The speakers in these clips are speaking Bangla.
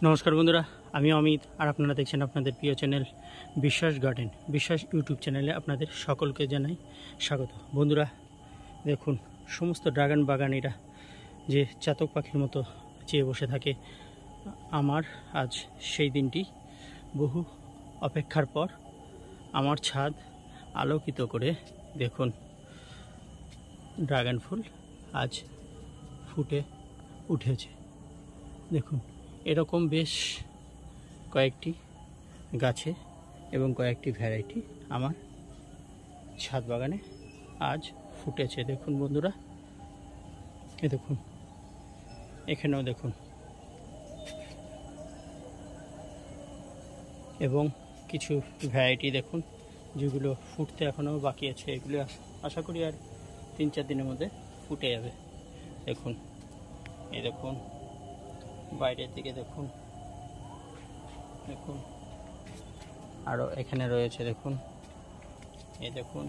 নমস্কার বন্ধুরা, আমি অমিত আর আপনারা দেখছেন আপনাদের প্রিয় চ্যানেল বিশ্বাস গার্ডেন। বিশ্বাস ইউটিউব চ্যানেলে আপনাদের সকলকে জানাই স্বাগত। বন্ধুরা দেখুন, সমস্ত ড্রাগন বাগানিরা যে চাতক পাখির মতো চেয়ে বসে থাকে, আমার আজ সেই দিনটি বহু অপেক্ষার পর আমার ছাদ আলোকিত করে দেখুন ড্রাগন ফুল আজ ফুটে উঠেছে। দেখুন এরকম বেশ কয়েকটি গাছে এবং কয়েকটি ভ্যারাইটি আমার ছাদ বাগানে আজ ফুটেছে। দেখুন বন্ধুরা, এ দেখুন, এখানেও দেখুন, এবং কিছু ভ্যারাইটি দেখুন যেগুলো ফুটতে এখনও বাকি আছে। এগুলো আশা করি আর 3-4 দিনের মধ্যে ফুটে যাবে। দেখুন, এই দেখুন, বাইরের দিকে দেখুন, দেখুন আরও এখানে রয়েছে। দেখুন, এই দেখুন,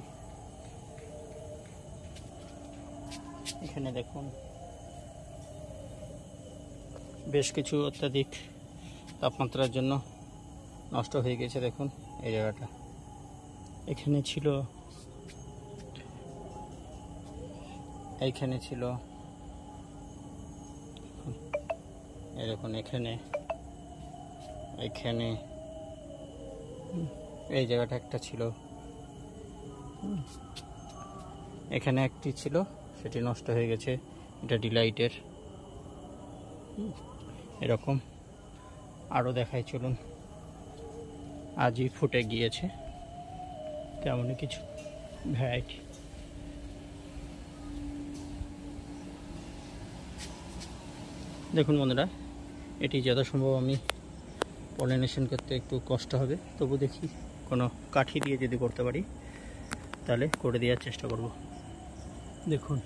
এখানে দেখুন বেশ কিছু অত্যাধিক তাপমাত্রার জন্য নষ্ট হয়ে গেছে। দেখুন এই জায়গাটা, এখানে ছিল, এইখানে ছিল, এই দেখুন, এখানে, এখানে, এই জায়গাটা একটা ছিল, এখানে একটি ছিল, সেটি নষ্ট হয়ে গেছে। এটা ডিলাইটের। এরকম আরও দেখাই, চলুন। আজই ফুটে গিয়েছে তেমনই কিছু ভ্যারাইটি। দেখুন বন্ধুরা, এটি যথাসম্ভব আমি পলিনেশন করতে একটু কষ্ট হবে, তবু দেখি কোনো কাঠি দিয়ে যদি করতে পারি তাহলে করে দেওয়ার চেষ্টা করব। দেখুন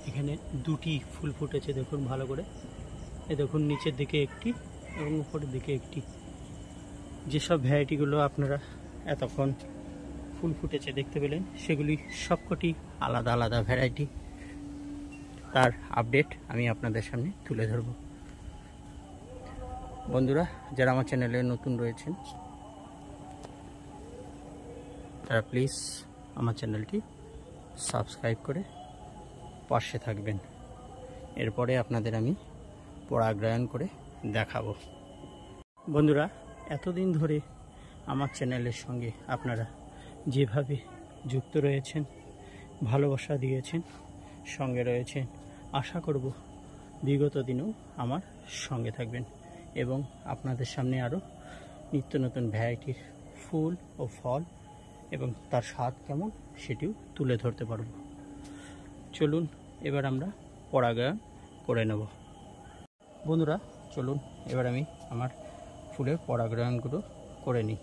এখানে দুটি ফুল ফুটেছে, দেখুন ভালো করে। এ দেখুন, নিচের দিকে একটি এবং উপরের দিকে একটি। যেসব ভ্যারাইটিগুলো আপনারা এতক্ষণ ফুল ফুটেছে দেখতে পেলেন, সেগুলি সবকটি আলাদা আলাদা ভ্যারাইটি। তার আপডেট আমি আপনাদের সামনে তুলে ধরব। বন্ধুরা যারা আমার চ্যানেলে নতুন রয়েছেন তারা প্লিজ আমার চ্যানেলটি সাবস্ক্রাইব করে পাশে থাকবেন। এরপরে আপনাদের আমি পরাগায়ন করে দেখাবো। বন্ধুরা, এতদিন ধরে আমার চ্যানেলের সঙ্গে আপনারা যেভাবে যুক্ত রয়েছেন, ভালোবাসা দিয়েছেন, সঙ্গে রয়েছেন, আশা করব বিগত দিনেও আমার সঙ্গে থাকবেন এবং আপনাদের সামনে আরও নিত্য নতুন ভ্যারাইটির ফুল ও ফল এবং তার স্বাদ কেমন সেটিও তুলে ধরতে পারব। চলুন এবার আমরা পরাগায়ন করে নেব। বন্ধুরা চলুন এবার আমি আমার ফুলের পরাগায়নগুলো করে নিই।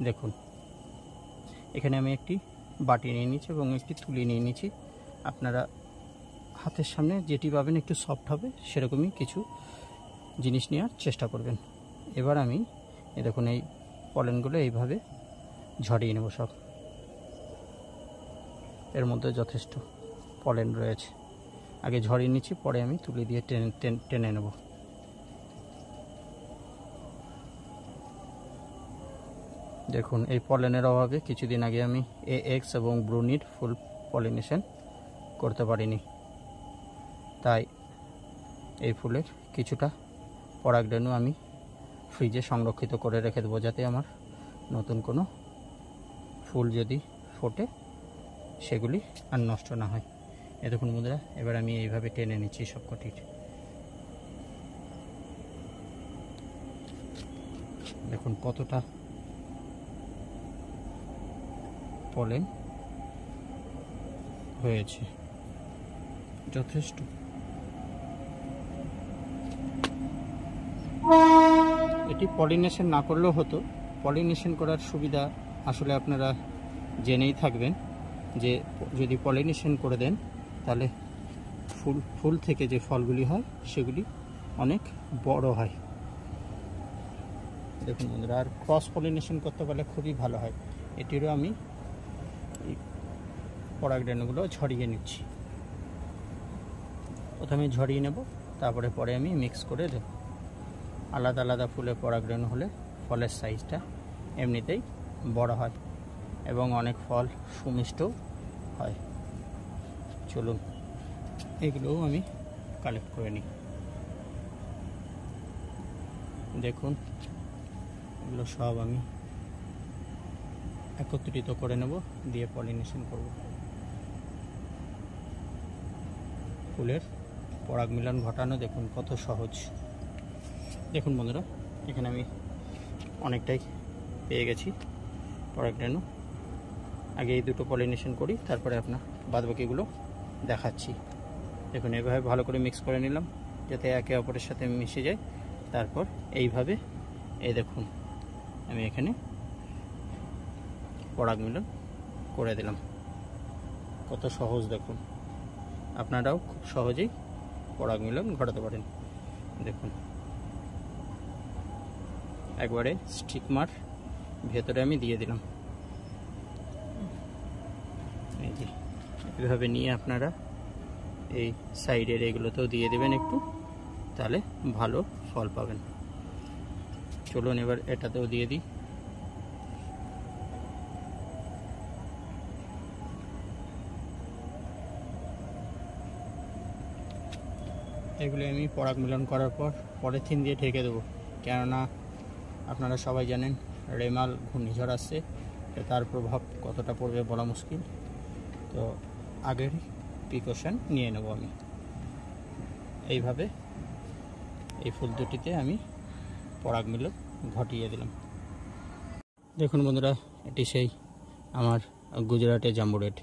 দেখুন এখানে আমি একটি বাটি নিয়ে নিয়েছি এবং একটি তুলি নিয়ে নিয়েছি। আপনারা হাতের সামনে যেটি পাবেন একটু সফট হবে সেরকমই কিছু জিনিস নেওয়ার চেষ্টা করবেন। এবার আমি দেখুন এই পলেনগুলো এইভাবে ঝরিয়ে নেব সব। এর মধ্যে যথেষ্ট পলেন রয়েছে, আগে ঝরিয়ে নিচ্ছি, পরে আমি তুলি দিয়ে টেনে নেব। দেখুন এই পলেনের অভাবে কিছুদিন আগে আমি AX এবং ব্রুনির ফুল পলিনেশন করতে পারিনি, তাই এই ফুলের কিছুটা পরাগরেণু আমি ফ্রিজে সংরক্ষিত করে রেখে দেবো, যাতে আমার নতুন কোনো ফুল যদি ফোটে সেগুলি আর নষ্ট না হয়। এ দেখুন বন্ধুরা, এবার আমি এইভাবে টেনে নিচ্ছি সবকটির। দেখুন কতটা পলেন হয়েছে, যথেষ্ট। এটি পলিনেশন না করলেও হতো। পলিনেশন করার সুবিধা আসলে আপনারা জেনেই থাকবেন যে যদি পলিনেশন করে দেন তাহলে ফুল থেকে যে ফলগুলি হয় সেগুলি অনেক বড় হয়। দেখুন বন্ধুরা, আর ক্রস পলিনেশন করতে পারলে খুবই ভালো হয়। এটিরও আমি এই পরাগরেণুগুলো ঝরিয়ে নিচ্ছি। প্রথমে ঝরিয়ে নেব, তারপরে আমি মিক্স করে দেব। আলাদা আলাদা ফুলে পরাগরেণু হলে ফলের সাইজটা এমনিতেই বড় হয় এবং অনেক ফল সুমিষ্ট হয়। চলুন এগুলোও আমি কালেক্ট করে নিই। দেখুন এগুলো সব আমি একত্রিত করে নেব, দিয়ে পলিনেশন করব। ফুলের পরাগ মিলন ঘটানো দেখুন কত সহজ। দেখুন বন্ধুরা, এখানে আমি অনেকটাই পেয়ে গেছি পরাগরেণু। আগে এই দুটো পলিনেশন করি, তারপরে আপনার বাদবাকিগুলো দেখাচ্ছি। দেখুন এভাবে ভালো করে মিক্স করে নিলাম যাতে একে অপরের সাথে মিশে যায়। তারপর এইভাবে এই দেখুন আমি এখানে পরাগ মিলন করে দিলাম। কত সহজ দেখুন, আপনারাও খুব সহজেই পরাগ মিলন ঘটাতে পারেন। দেখুন একবারে স্টিকমার ভেতরে আমি দিয়ে দিলাম। এই যে এভাবে নিয়ে আপনারা এই সাইডের এগুলোতেও দিয়ে দেবেন একটু, তাহলে ভালো ফল পাবেন। চলুন এবার এটাতেও দিয়ে দিই। এগুলো আমি পরাগ মিলন করার পর পলিথিন দিয়ে ঢেকে দেবো, কেননা আপনারা সবাই জানেন রেমাল ঘূর্ণিঝড় আসছে, তার প্রভাব কতটা পড়বে বলা মুশকিল। তো আগের প্রিকশন নিয়ে নেব আমি। এইভাবে এই ফুল দুটিতে আমি পরাগ মিলন ঘটিয়ে দিলাম। দেখুন বন্ধুরা, এটি সেই আমার গুজরাটের জাম্বু রেড,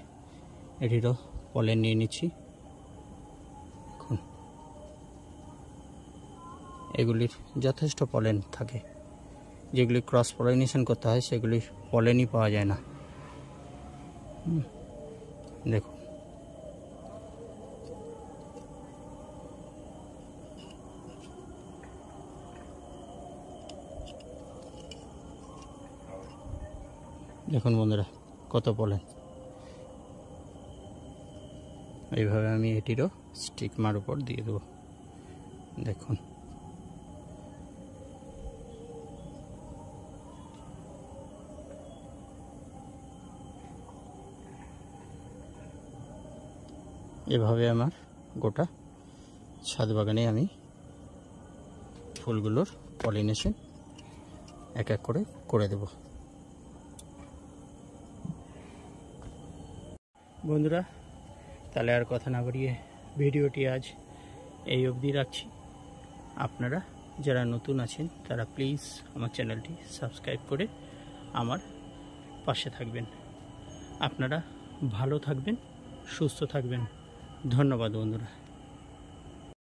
এটিরও পলেন নিয়ে নিচ্ছি। দেখুন এগুলির যথেষ্ট পলেন থাকে, যেগুলি ক্রস পলিনেশন করতে হয় সেগুলির পলেনই পাওয়া যায় না। দেখুন দেখুন বন্ধুরা কত পলেন। এইভাবে আমি এটিরও স্টিকমার উপর দিয়ে দেবো। দেখুন এভাবে আমার গোটা ছাদ বাগানে আমি ফুলগুলোর পলিনেশন এক এক করে করে দেব। বন্ধুরা তাহলে আর কথা না বাড়িয়ে ভিডিওটি আজ এই অবধি রাখছি। আপনারা যারা নতুন আছেন তারা প্লিজ আমার চ্যানেলটি সাবস্ক্রাইব করে আমার পাশে থাকবেন। আপনারা ভালো থাকবেন, সুস্থ থাকবেন। ধন্যবাদ বন্ধুরা।